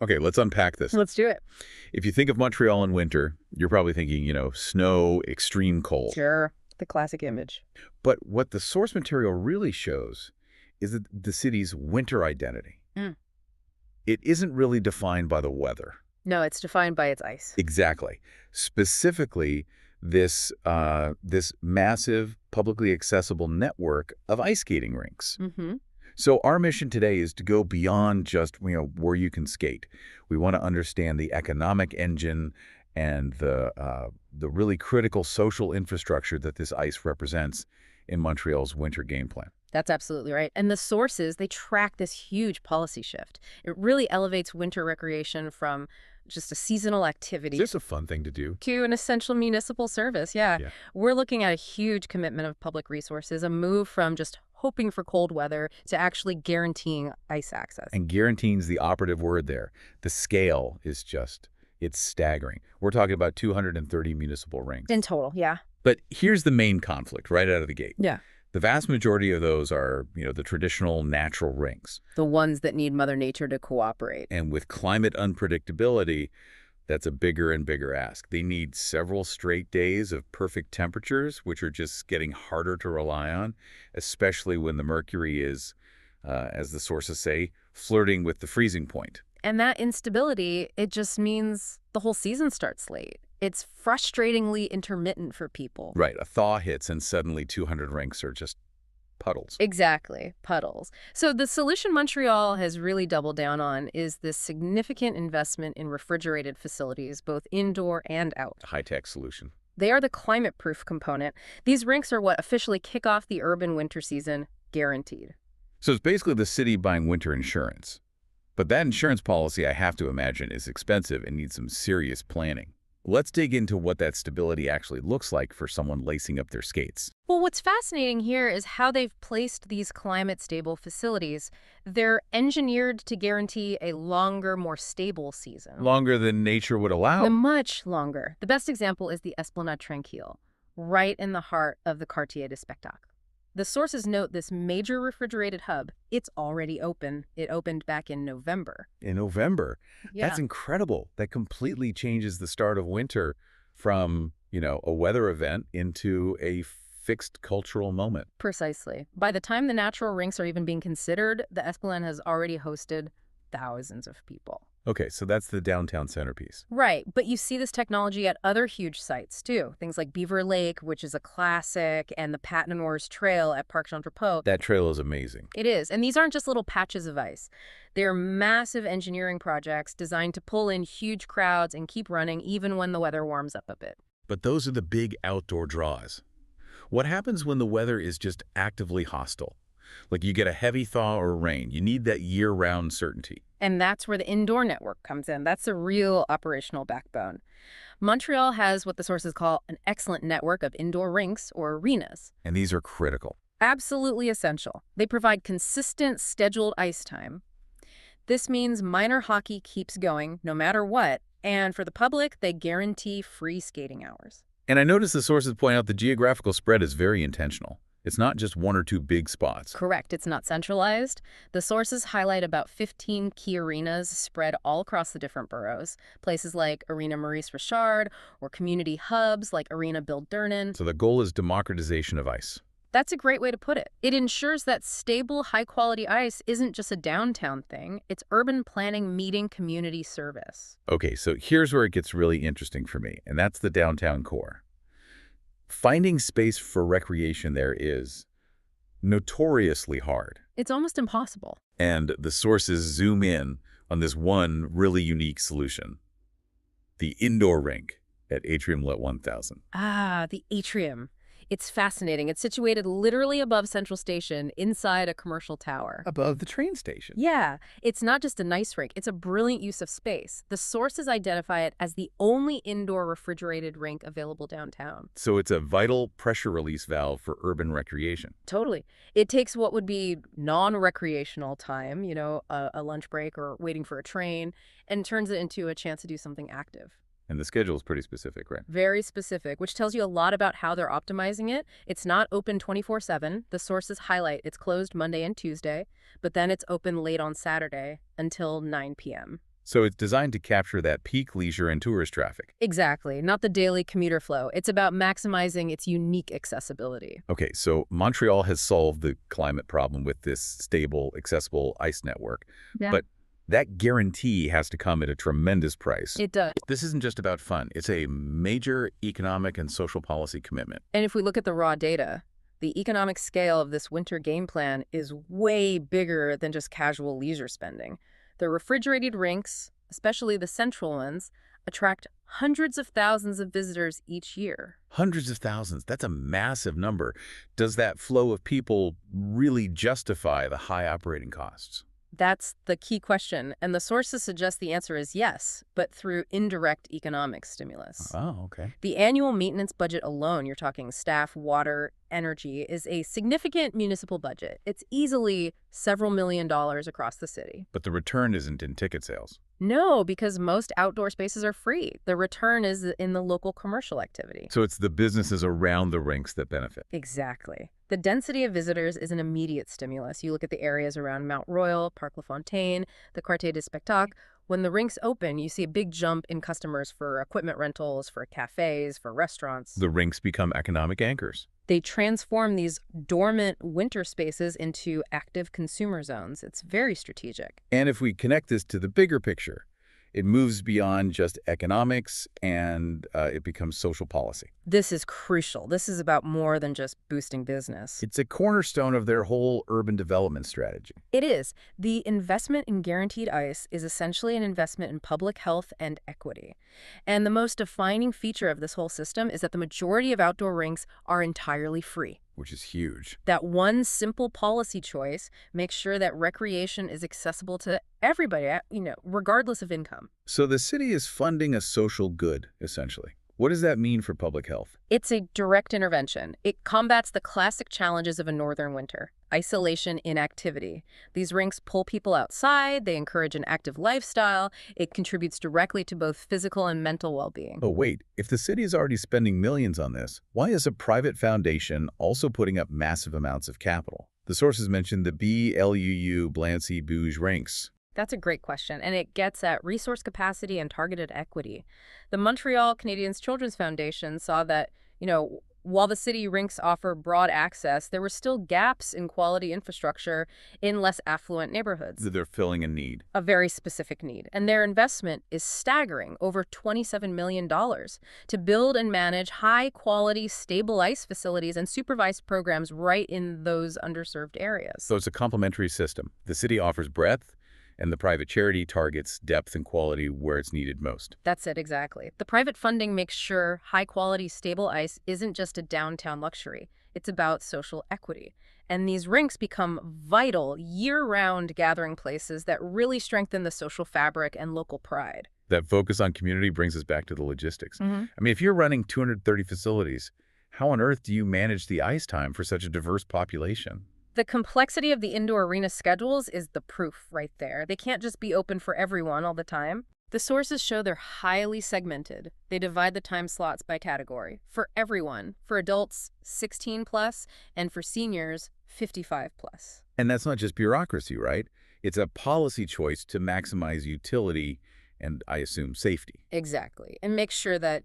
Okay, let's unpack this. Let's do it. If you think of Montreal in winter, you're probably thinking, snow, extreme cold. Sure. The classic image. But what the source material really shows is that the city's winter identity. Mm. It isn't really defined by the weather. No, it's defined by its ice. Exactly. Specifically, this massive, publicly accessible network of ice skating rinks. Mm-hmm. So our mission today is to go beyond just, where you can skate. We want to understand the economic engine and the really critical social infrastructure that this ice represents in Montreal's winter game plan. That's absolutely right. And the sources, they track this huge policy shift. It really elevates winter recreation from just a seasonal activity Is this a fun thing to do? to an essential municipal service. Yeah. Yeah. We're looking at a huge commitment of public resources, a move from just hoping for cold weather to actually guaranteeing ice access. And guaranteeing's the operative word there. The scale is it's staggering. We're talking about 230 municipal rinks. In total, yeah. But here's the main conflict right out of the gate. Yeah. The vast majority of those are, the traditional natural rinks. The ones that need Mother Nature to cooperate. And with climate unpredictability, that's a bigger and bigger ask. They need several straight days of perfect temperatures, which are just getting harder to rely on, especially when the mercury is, as the sources say, flirting with the freezing point. And that instability, it just means the whole season starts late. It's frustratingly intermittent for people. Right. A thaw hits and suddenly 200 rinks are just puddles. Exactly, puddles. So the solution Montreal has really doubled down on is this significant investment in refrigerated facilities, both indoor and out. High-tech solution. They are the climate-proof component. These rinks are what officially kick off the urban winter season, guaranteed. So it's basically the city buying winter insurance. But that insurance policy, I have to imagine, is expensive and needs some serious planning. Let's dig into what that stability actually looks like for someone lacing up their skates. Well, what's fascinating here is how they've placed these climate-stable facilities. They're engineered to guarantee a longer, more stable season. Longer than nature would allow. Much longer. The best example is the Esplanade Tranquille, right in the heart of the Quartier du Spectacle. The sources note this major refrigerated hub, it's already open. It opened back in November. In November. Yeah. That's incredible. That completely changes the start of winter from, a weather event into a fixed cultural moment. Precisely. By the time the natural rinks are even being considered, the Esplanade has already hosted thousands of people. Okay, so that's the downtown centerpiece. Right, but you see this technology at other huge sites, too. Things like Beaver Lake, which is a classic, and the Patineurs Trail at Parc Jean-Drapeau. That trail is amazing. It is, and these aren't just little patches of ice. They're massive engineering projects designed to pull in huge crowds and keep running even when the weather warms up a bit. But those are the big outdoor draws. What happens when the weather is just actively hostile? Like you get a heavy thaw or rain. You need that year-round certainty. And that's where the indoor network comes in. That's the real operational backbone. Montreal has what the sources call an excellent network of indoor rinks or arenas. And these are critical. Absolutely essential. They provide consistent, scheduled ice time. This means minor hockey keeps going no matter what, and for the public, they guarantee free skating hours. And I notice the sources point out the geographical spread is very intentional. It's not just one or two big spots. Correct. It's not centralized. The sources highlight about 15 key arenas spread all across the different boroughs. Places like Arena Maurice Richard or community hubs like Arena Bill Durnin. So the goal is democratization of ice. That's a great way to put it. It ensures that stable, high-quality ice isn't just a downtown thing. It's urban planning meeting community service. Okay, so here's where it gets really interesting for me, and that's the downtown core. Finding space for recreation there is notoriously hard. It's almost impossible. And the sources zoom in on this one really unique solution. The indoor rink at Atrium Let 1000. Ah, the atrium. It's fascinating. It's situated literally above Central Station inside a commercial tower. Above the train station. Yeah, it's not just a nice rink. It's a brilliant use of space. The sources identify it as the only indoor refrigerated rink available downtown. So it's a vital pressure release valve for urban recreation. Totally. It takes what would be non-recreational time, a lunch break or waiting for a train, and turns it into a chance to do something active. And the schedule is pretty specific, right? Very specific, which tells you a lot about how they're optimizing it. It's not open 24/7. The sources highlight it's closed Monday and Tuesday, but then it's open late on Saturday until 9 p.m. So it's designed to capture that peak leisure and tourist traffic. Exactly, not the daily commuter flow. It's about maximizing its unique accessibility. Okay, so Montreal has solved the climate problem with this stable, accessible ice network. Yeah. But that guarantee has to come at a tremendous price. It does. This isn't just about fun. It's a major economic and social policy commitment. And if we look at the raw data, the economic scale of this winter game plan is way bigger than just casual leisure spending. The refrigerated rinks, especially the central ones, attract hundreds of thousands of visitors each year. Hundreds of thousands. That's a massive number. Does that flow of people really justify the high operating costs? That's the key question, and the sources suggest the answer is yes, but through indirect economic stimulus. Oh, okay. The annual maintenance budget alone, you're talking staff, water, energy, is a significant municipal budget. It's easily several $1,000,000 across the city. But the return isn't in ticket sales. No, because most outdoor spaces are free. The return is in the local commercial activity. So it's the businesses around the rinks that benefit. Exactly. The density of visitors is an immediate stimulus. You look at the areas around Mount Royal, Parc La Fontaine, the Quartier des Spectacles. When the rinks open, you see a big jump in customers for equipment rentals, for cafes, for restaurants. The rinks become economic anchors. They transform these dormant winter spaces into active consumer zones. It's very strategic. And if we connect this to the bigger picture, it moves beyond just economics and it becomes social policy. This is crucial. This is about more than just boosting business. It's a cornerstone of their whole urban development strategy. It is. The investment in guaranteed ice is essentially an investment in public health and equity. And the most defining feature of this whole system is that the majority of outdoor rinks are entirely free. Which is huge. That one simple policy choice makes sure that recreation is accessible to everybody, regardless of income. So the city is funding a social good, essentially. What does that mean for public health? It's a direct intervention. It combats the classic challenges of a northern winter: isolation, inactivity. These rinks pull people outside, they encourage an active lifestyle, it contributes directly to both physical and mental well-being. Oh, wait. If the city is already spending millions on this, why is a private foundation also putting up massive amounts of capital? The sources mentioned the BLUU Blancy Bouge rinks. That's a great question, and it gets at resource capacity and targeted equity. The Montreal Canadiens Children's Foundation saw that, while the city rinks offer broad access, there were still gaps in quality infrastructure in less affluent neighborhoods. They're filling a need. A very specific need. And their investment is staggering, over $27 million, to build and manage high-quality, stable ice facilities and supervised programs right in those underserved areas. So it's a complementary system. The city offers breadth, and the private charity targets depth and quality where it's needed most. That's it, exactly. The private funding makes sure high-quality, stable ice isn't just a downtown luxury. It's about social equity. And these rinks become vital, year-round gathering places that really strengthen the social fabric and local pride. That focus on community brings us back to the logistics. I mean, if you're running 230 facilities, how on earth do you manage the ice time for such a diverse population? The complexity of the indoor arena schedules is the proof right there. They can't just be open for everyone all the time. The sources show they're highly segmented. They divide the time slots by category. For everyone, for adults 16 plus, and for seniors 55 plus. And that's not just bureaucracy, right? It's a policy choice to maximize utility and, I assume, safety. Exactly. And make sure that,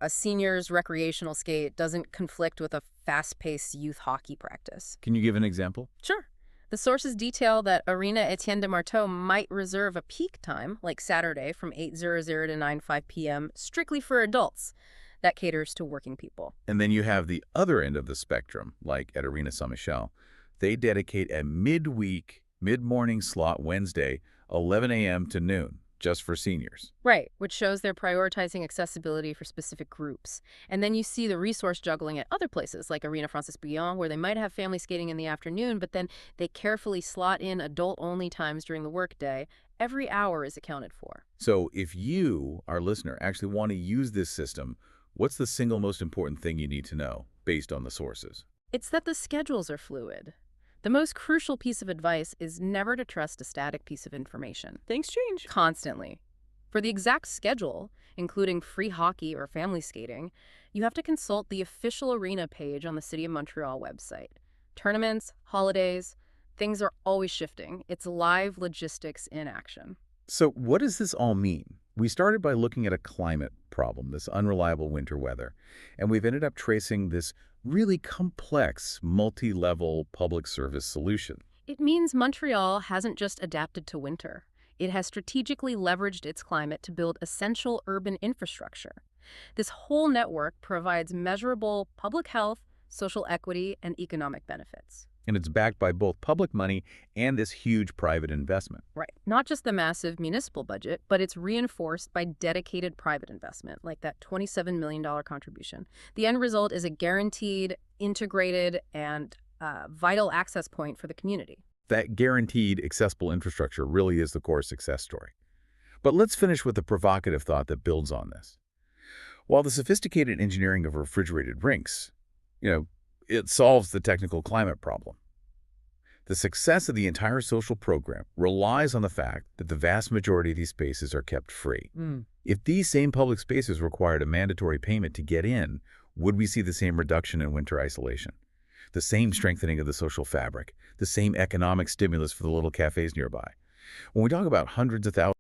a senior's recreational skate doesn't conflict with a fast-paced youth hockey practice. Can you give an example? Sure. The sources detail that Arena Etienne de Marteau might reserve a peak time, like Saturday from 8:00 to 9:05 p.m., strictly for adults. That caters to working people. And then you have the other end of the spectrum, like at Arena Saint-Michel. They dedicate a midweek, mid-morning slot Wednesday, 11 a.m. to noon, just for seniors. Right, which shows they're prioritizing accessibility for specific groups. And then you see the resource juggling at other places, like Arena Francis Bouillon, where they might have family skating in the afternoon, but then they carefully slot in adult-only times during the workday. Every hour is accounted for. So if you, our listener, actually want to use this system, what's the single most important thing you need to know, based on the sources? It's that the schedules are fluid. The most crucial piece of advice is never to trust a static piece of information. Things change constantly. For the exact schedule, including free hockey or family skating, you have to consult the official arena page on the City of Montreal website. Tournaments, holidays, things are always shifting. It's live logistics in action. So what does this all mean? We started by looking at a climate problem, this unreliable winter weather, and we've ended up tracing this really complex, multi-level public service solution. It means Montreal hasn't just adapted to winter. It has strategically leveraged its climate to build essential urban infrastructure. This whole network provides measurable public health, social equity, and economic benefits. And it's backed by both public money and this huge private investment. Right. Not just the massive municipal budget, but it's reinforced by dedicated private investment, like that $27 million contribution. The end result is a guaranteed, integrated, and vital access point for the community. That guaranteed accessible infrastructure really is the core success story. But let's finish with a provocative thought that builds on this. While the sophisticated engineering of refrigerated rinks, it solves the technical climate problem. The success of the entire social program relies on the fact that the vast majority of these spaces are kept free. If these same public spaces required a mandatory payment to get in, would we see the same reduction in winter isolation? The same strengthening of the social fabric, the same economic stimulus for the little cafes nearby? When we talk about hundreds of thousands